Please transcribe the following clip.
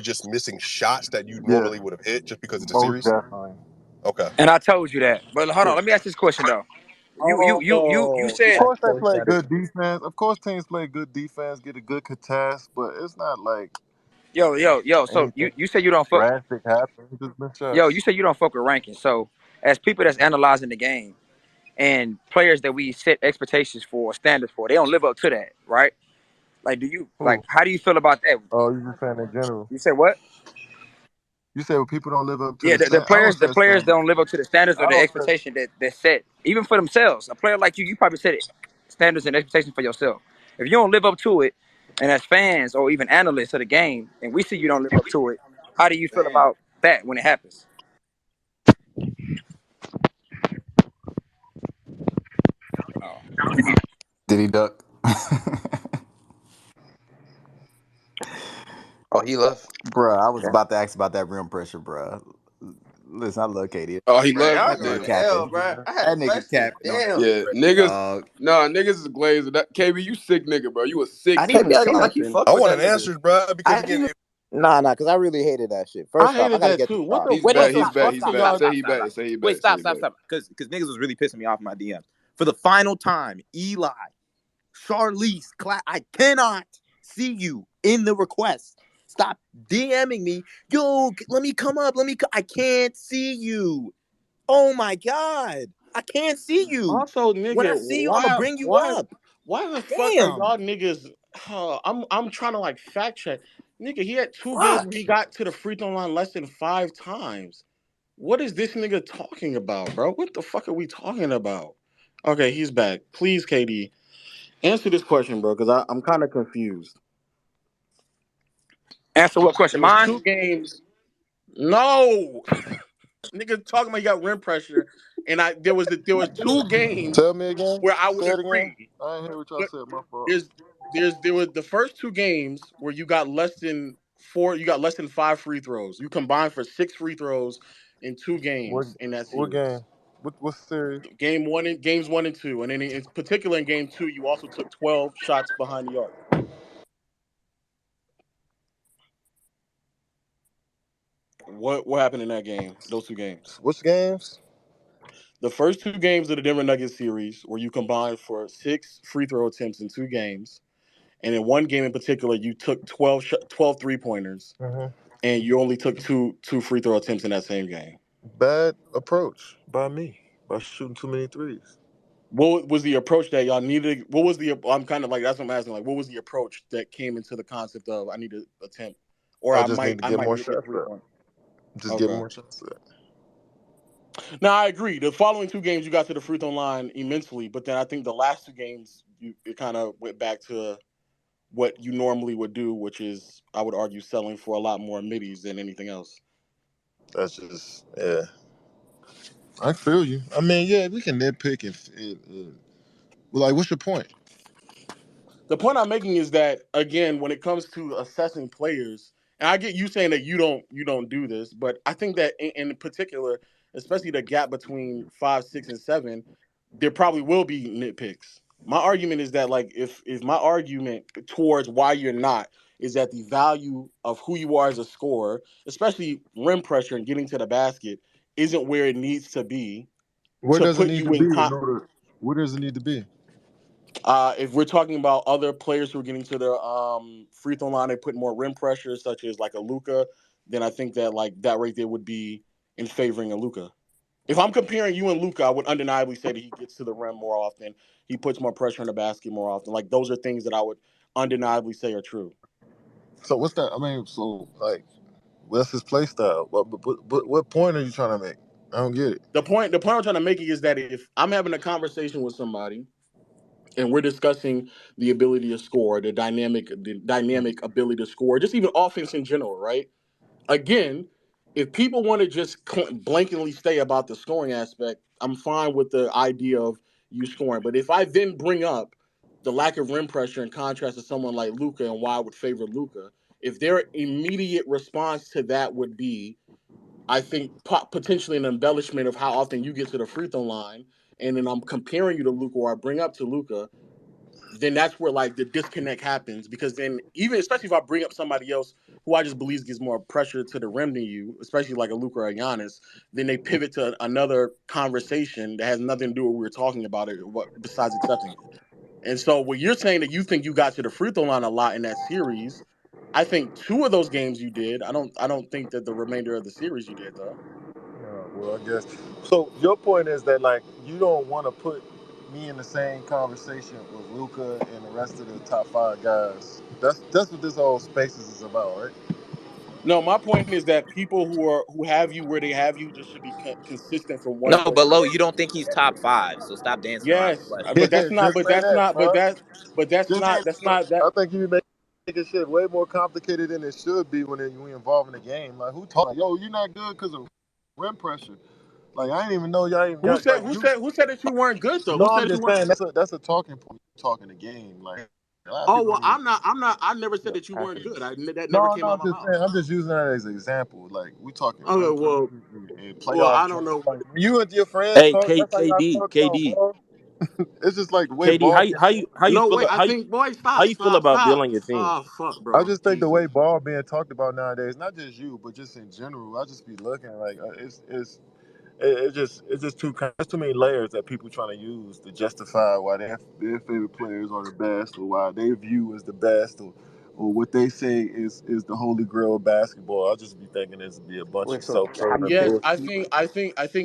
just missing shots that you Yeah, normally would have hit just because it's a most series? definitely. Okay. And I told you that. But hold on, let me ask this question though. You Of said course they play good defense. Of course teams play good defense, get a good contest, but it's not like yo. So anything you said you don't fuck. drastic happens. Just been Yo, you shots. said you don't fuck with rankings. So as people that's analyzing the game and players that we set expectations for, standards for, they don't live up to that, right? Like, Who? how do you feel about that? Oh, you just saying in general. You said what? You said well, people don't live up to Yeah, the the stand. I don't the set players standards. don't live up to the standards I or the don't set. expectation that set even for themselves. A player like you probably set it standards and expectations for yourself. If you don't live up to it, and as fans or even analysts of the game, and we see you don't live up to it, how do you feel Damn. about that when it happens? Oh. Did he duck? Oh, he left. Bruh, I was about to ask about that rim pressure, bruh. Listen, I love KD. Oh, he Man, left. y'all That go nigga to Damn. hell, capping. bro. I had a That nigga question. capping on that Damn. rim Yeah, pressure, niggas. dog. Nah, niggas is glazed. That KB, you sick nigga, bro. You a sick, I didn't sick even KB say acting like he capping. fuck I with that wanted nigga. answers, bro, because I didn't again, even if Nah, because I really hated that shit. I First off, I hated gotta that get this too. What started. the He's wait, no, back. fuck He's is stop, back. stop, He's fucking stop, back. stop, y'all? Say stop, he stop, back. stop. Say he Wait, back. Say stop, he stop, back. stop. Because niggas was really pissing me off in my DM. For the final time, Eli, Charlize, I cannot see you in the request. Stop DMing me. Yo, let me come up. I can't see you. Oh my God. I can't see you. Also, When nigga, I see you, I'm gonna bring you up. why the fuck are Damn. y'all niggas? I'm trying to like fact check. Nigga, he had two games Fuck. where he got to the free throw line less than 5 times. What is this nigga talking about, bro? What the fuck are we talking about? Okay, he's back. Please, KD, answer this question, bro, because I'm kind of confused. Answer what It question? was Mine? 2 games. No, nigga talking about you got rim pressure, and there was 2 games Tell me again. where I would Say it again. agree. I ain't hear what y'all But said. My fault. there was the first 2 games where you got less than 4, you got less than 5 free throws. You combined for 6 free throws in two What? games in that What game? series. What series? Games 1 and 2, and then in particular in game 2, you also took 12 shots behind the arc. What happened in that game? Those 2 games. Which games? The first 2 games of the Denver Nuggets series, where you combined for 6 free throw attempts in 2 games, and in one game in particular, you took 12 3-pointers, Mm-hmm. and you only took two free throw attempts in that same game. Bad approach by me by shooting too many threes. What was the approach that y'all needed? What was the? I'm kind of like that's what I'm asking. Like, what was the approach that came into the concept of I need to attempt, or I I just might need to I get might more need to get shots three up. point. Just get Okay. more shots up. Now I agree. The following 2 games you got to the free throw line immensely, but then I think the last 2 games it kind of went back to what you normally would do, which is I would argue selling for a lot more middies than anything else. That's just yeah. I feel you. I mean, yeah, we can nitpick well, like, what's your point? The point I'm making is that again, when it comes to assessing players, and I get you saying that you don't do this, but I think that in particular, especially the gap between 5, 6, and 7, there probably will be nitpicks. My argument is that like if my argument towards why you're not is that the value of who you are as a scorer, especially rim pressure and getting to the basket, isn't where it needs to be Where to does it put need to you be in in order? Where does it need to be? if we're talking about other players who are getting to their free throw line and put more rim pressure, such as like a Luka, then I think that like that right there would be in favoring a Luka. If I'm comparing you and Luka, I would undeniably say that he gets to the rim more often. He puts more pressure on the basket more often. Like those are things that I would undeniably say are true. So what's that? I mean, so like, what's his play style? What point are you trying to make? I don't get it. The point I'm trying to make is that if I'm having a conversation with somebody and we're discussing the ability to score, the dynamic ability to score, just even offense in general, right? Again, if people want to just blankly stay about the scoring aspect, I'm fine with the idea of you scoring. But if I then bring up the lack of rim pressure in contrast to someone like Luka and why I would favor Luka, if their immediate response to that would be, I think potentially an embellishment of how often you get to the free throw line, and then I'm comparing you to Luka or I bring up to Luka, then that's where like the disconnect happens. Because then even especially if I bring up somebody else who I just believe gives more pressure to the rim than you, especially like a Luka or a Giannis, then they pivot to another conversation that has nothing to do with what we're talking about it, what besides accepting it. And so what you're saying that you think you got to the free throw line a lot in that series, I think 2 of those games you did. I don't think that the remainder of the series you did though. Well, I guess. So your point is that like you don't want to put me in the same conversation with Luka and the rest of the top 5 guys. That's what this whole Spaces is about, right? No, my point is that people who have you where they have you just should be consistent from one No, place but to the Lo, other. you don't think he's top 5, so stop dancing around the Yes, question. but that's not. Just But say that's that, not. bro. But that's Just not. That's not that. I think you making shit way more complicated than it should be when we involve in the game. Like who talking? Yo, you're not good because of rim pressure. Like I didn't even know y'all even Who got said? like Who you. said? Who said that you weren't good though? No, Who said I'm that you just weren't? saying that's a talking point. Talking the game, like a lot of Oh people well, don't even. I'm not. I never said that you weren't good. That never No, came out I'm of my just mouth. saying. I'm just using that as an example. Like we talking Okay, rim well, pressure and well, playoff I don't games. know. Like when you and your friends Hey, talk, that's how y'all talk about KD, ball. It's just like the way KD, ball. how you No, feel wait. I think, boy, how stop, you feel stop, about Bill stop. on your team? Oh fuck, I bro. just think the Jesus. way ball being talked about nowadays, not just you, but just in general, I just be looking like it's just there's too many layers that people trying to use to justify why their favorite players are the best or why they view as the best or what they say is the holy grail of basketball. I'll just be thinking this would be a bunch Wait, of so self-serving Yes, bullshit. I think